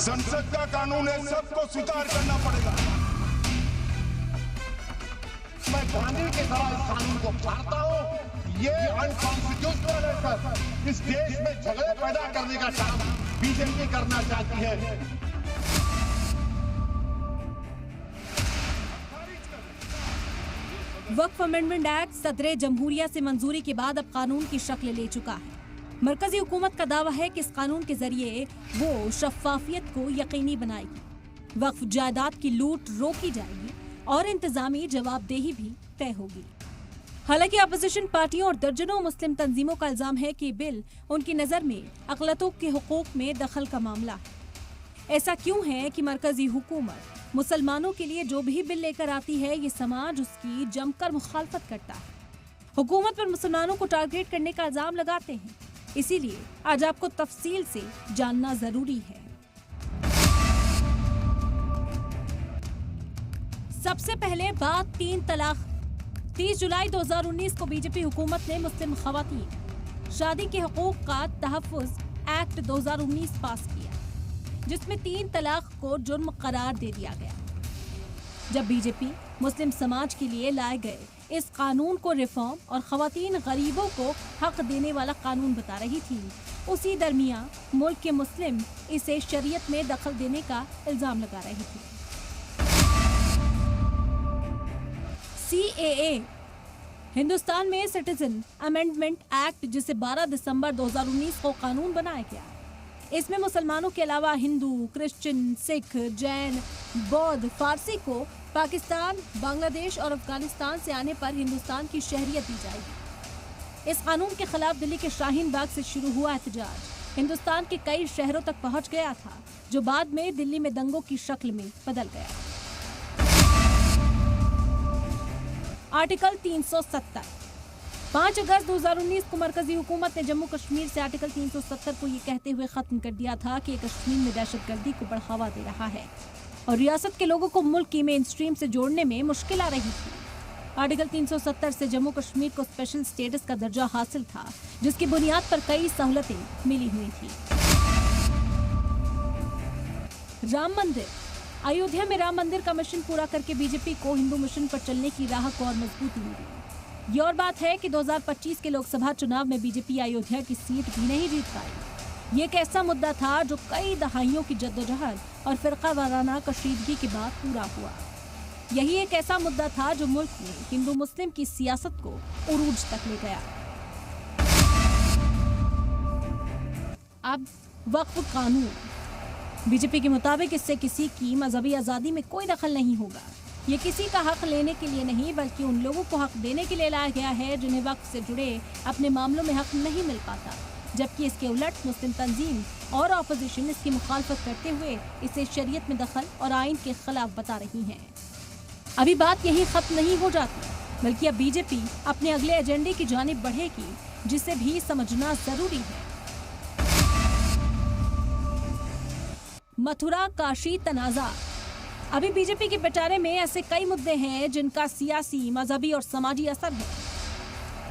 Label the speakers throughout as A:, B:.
A: संसद का कानून है, सबको स्वीकार करना पड़ेगा।
B: मैं गांधी की तरह इस कानून को फाड़ता हूं। ये अनकॉन्स्टिट्यूशनल है सर। इस देश में झगड़े पैदा करने का काम बीजेपी करना चाहती है।
C: वक्फ अमेंडमेंट एक्ट सदर जमहूरिया से मंजूरी के बाद अब कानून की शक्ल ले चुका है। मरकजी हुकूमत का दावा है कि इस कानून के जरिए वो शफाफियत को यकीनी बनाएगी, वक्फ जायदाद की लूट रोकी जाएगी और इंतजामी जवाबदेही भी तय होगी। हालांकि अपोजिशन पार्टियों और दर्जनों मुस्लिम तंजीमों का इल्जाम है कि बिल उनकी नजर में अक़लियतों के हुकूक में दखल का मामला है। ऐसा क्यों है कि मरकजी हुकूमत मुसलमानों के लिए जो भी बिल लेकर आती है, ये समाज उसकी जमकर मुखालफत करता है। हुकूमत पर मुसलमानों को टारगेट करने का इल्जाम लगाते हैं। इसीलिए आज आपको तफसील से जानना जरूरी है। सबसे पहले बात 3 तलाक। 30 जुलाई 2019 को बीजेपी हुकूमत ने मुस्लिम खवातीन शादी के हकूक का तहफ़्फ़ुज़ एक्ट 2019 पास किया, जिसमें 3 तलाक को जुर्म करार दे दिया गया। जब बीजेपी मुस्लिम समाज के लिए लाए गए इस कानून को रिफॉर्म और खवातीन गरीबों को हक देने वाला कानून बता रही थी, उसी दरमियान मुल्क के मुस्लिम इसे शरीयत में दखल देने का इल्जाम लगा रही थी। CAA हिंदुस्तान में सिटीजन अमेंडमेंट एक्ट, जिसे 12 दिसंबर 2019 को कानून बनाया गया। इसमें मुसलमानों के अलावा हिंदू, क्रिश्चियन, सिख, जैन, बौद्ध, फारसी को पाकिस्तान, बांग्लादेश और अफगानिस्तान से आने पर हिंदुस्तान की शहरियत दी जाएगी। इस कानून के खिलाफ दिल्ली के शाहीन बाग से शुरू हुआ एहतजाज हिंदुस्तान के कई शहरों तक पहुंच गया था, जो बाद में दिल्ली में दंगों की शक्ल में बदल गया। आर्टिकल 370। 5 अगस्त 2019 को मरकजी हुकूमत ने जम्मू कश्मीर से आर्टिकल 370 को ये कहते हुए खत्म कर दिया था कि कश्मीर में दहशतगर्दी को बढ़ावा दे रहा है और रियासत के लोगों को मुल्क की मेन स्ट्रीम से जोड़ने में मुश्किल आ रही थी। आर्टिकल 370 से जम्मू कश्मीर को स्पेशल स्टेटस का दर्जा हासिल था, जिसकी बुनियाद पर कई सहूलतें मिली हुई थी। राम मंदिर। अयोध्या में राम मंदिर का मिशन पूरा करके बीजेपी को हिंदू मिशन पर चलने की राह को और मजबूती मिली। ये और बात है कि 2025 के लोकसभा चुनाव में बीजेपी अयोध्या की सीट भी नहीं जीत पाई। ये एक ऐसा मुद्दा था जो कई दहाइयों की जद्दोजहद और फिरका वाराना कशीदगी के बाद पूरा हुआ। यही एक ऐसा मुद्दा था जो मुल्क में हिंदू मुस्लिम की सियासत को उरूज तक ले गया। अब वक्फ कानून। बीजेपी के मुताबिक इससे किसी की मजहबी आज़ादी में कोई दखल नहीं होगा। ये किसी का हक लेने के लिए नहीं, बल्कि उन लोगों को हक देने के लिए लाया गया है जिन्हें वक्फ से जुड़े अपने मामलों में हक नहीं मिल पाता, जबकि इसके उलट मुस्लिम तंजीम और ऑपोजिशन इसकी मुखालफत करते हुए इसे शरीयत में दखल और आइन के खिलाफ बता रही हैं। अभी बात यही खत्म नहीं हो जाती, बल्कि अब बीजेपी अपने अगले एजेंडे की जानिब बढ़ेगी, जिसे भी समझना जरूरी है। मथुरा काशी तनाज़ा। अभी बीजेपी के पिटारे में ऐसे कई मुद्दे हैं जिनका सियासी, मजहबी और समाजी असर है।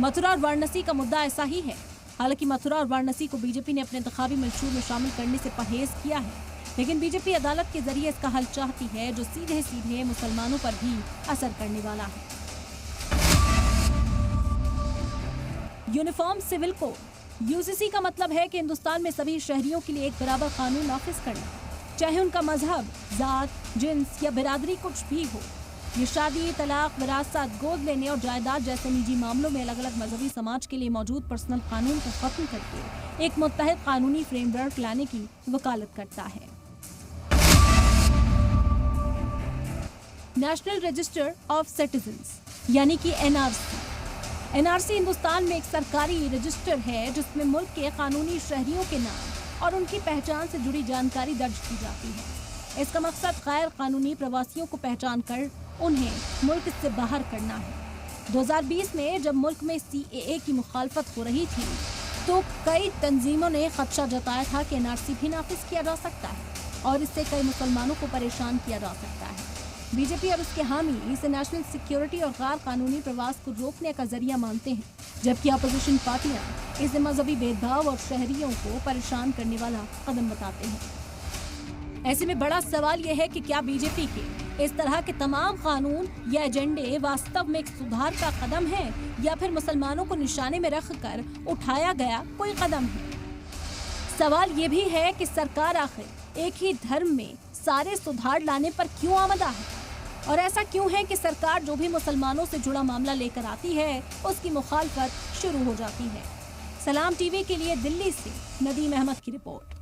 C: मथुरा और वाराणसी का मुद्दा ऐसा ही है। हालांकि मथुरा और वाराणसी को बीजेपी ने अपने इंतखाबी मंशूर में शामिल करने से परहेज किया है, लेकिन बीजेपी अदालत के जरिए इसका हल चाहती है, जो सीधे सीधे मुसलमानों पर भी असर करने वाला है। Uniform civil code. यूसीसी का मतलब है कि हिंदुस्तान में सभी शहरियों के लिए एक बराबर कानून नाफिज करना, चाहे उनका मजहब, जात, जिन्स या बिरादरी कुछ भी हो। ये शादी, तलाक, विरासत, गोद लेने और जायदाद जैसे निजी मामलों में अलग अलग मजहबी समाज के लिए मौजूद पर्सनल कानून को खत्म करके एक मुत्तहिद कानूनी फ्रेमवर्क लाने की वकालत करता है। नेशनल रजिस्टर ऑफ सिटीजन्स यानी कि NRC। NRC हिंदुस्तान में एक सरकारी रजिस्टर है जिसमें मुल्क के कानूनी शहरियों के नाम और उनकी पहचान से जुड़ी जानकारी दर्ज की जाती है। इसका मकसद गैर कानूनी प्रवासियों को पहचान कर उन्हें मुल्क से बाहर करना है। 2020 में जब मुल्क में CAA की मुखालफत हो रही थी, तो कई तंजीमों ने खदशा जताया था कि NRC भी नाफिज किया जा सकता है और इससे कई मुसलमानों को परेशान किया जा सकता है। बीजेपी और उसके हामी इसे नेशनल सिक्योरिटी और गैर कानूनी प्रवास को रोकने का जरिया मानते हैं, जबकि अपोजिशन पार्टियां इसे मजहबी भेदभाव और शहरियों को परेशान करने वाला कदम बताते हैं। ऐसे में बड़ा सवाल यह है कि क्या बीजेपी के इस तरह के तमाम कानून या एजेंडे वास्तव में एक सुधार का कदम है या फिर मुसलमानों को निशाने में रखकर उठाया गया कोई कदम है। सवाल ये भी है कि सरकार आखिर एक ही धर्म में सारे सुधार लाने पर क्यों आमदा है, और ऐसा क्यों है कि सरकार जो भी मुसलमानों से जुड़ा मामला लेकर आती है उसकी मुखालफत शुरू हो जाती है। सलाम टीवी के लिए दिल्ली से नदीम अहमद की रिपोर्ट।